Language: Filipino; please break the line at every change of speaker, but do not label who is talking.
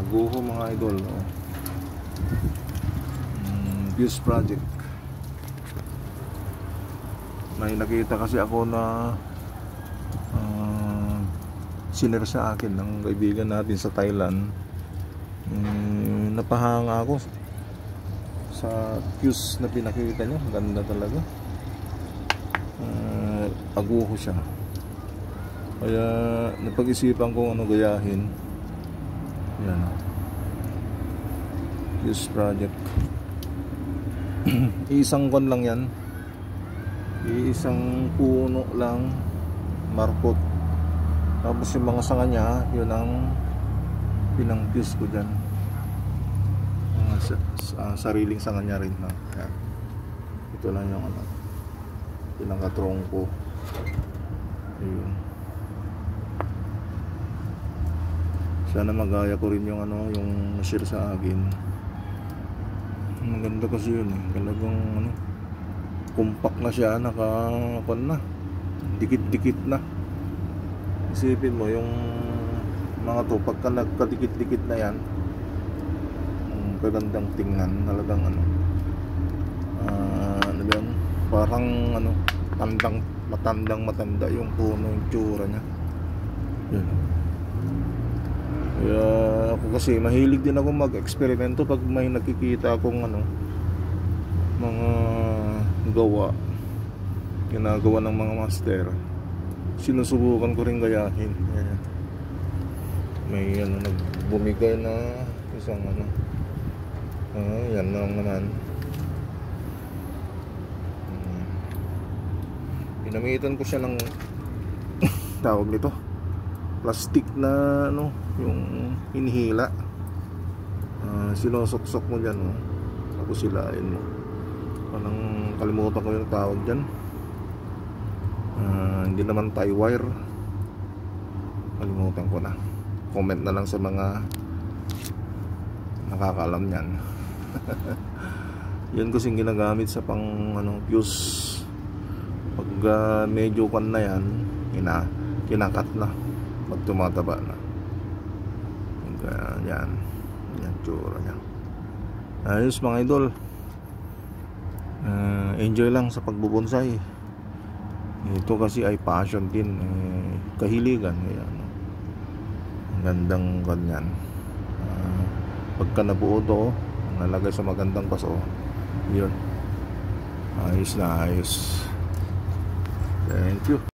Aguho mga idol, oh. Fuse project. May nakita kasi ako na sinare sa akin ng kaibigan natin sa Thailand. Napahanga ako sa fuse na pinakita niya. Ganda talaga. Aguho siya. Kaya napag-isipan kong ano gayahin. Yan, fuse project. Isang kon lang yan, isang puno lang, markot. Tapos yung mga sanga niya, yun ang pinang-fuse ko dyan. Sariling sanga niya rin, yan. Ito lang yung ano, pinaka-trongko. Ayun. Sana magaya ko rin yung ano, yung share sa akin. Maganda kasi yun eh. Talagang ano, compact na siya, naka-kon na, dikit-dikit na. Isipin mo yung mga to, pagka nagkadikit-dikit na yan, magandang tingnan. Talagang ano, ano ba yun? Parang ano, matanda yung puno, yung tsura nya. Yun. Kaya ako kasi mahilig din ako mag-eksperimento pag may nakikita akong ano, mga ginagawa ng mga master. Sinusubukan ko rin gayahin. Ayan. May ano, nagbumigay na isang ano, yan lang naman. Pinamitan ko siya ng tawag nito, plastic na ano, yung hinihila. Sinusuksok mo dyan, oh. Tapos silain mo. Parang kalimutan ko yung tawag dyan. Hindi naman tie wire, kalimutan ko na. Comment na lang sa mga nakakaalam nyan. Yan kasing ginagamit sa pang ano, fuse. Pag medyo kan na yan, kinakat na, pag tumataba na. Yan tsura niya. Ayos mga idol. Enjoy lang sa pagbubonsai. Ito kasi ay passion din, kahiligan. Ayan. Ang gandang ganyan. Pagka nabuo to, nalagay sa magandang paso, yun, ayos na ayos. Thank you.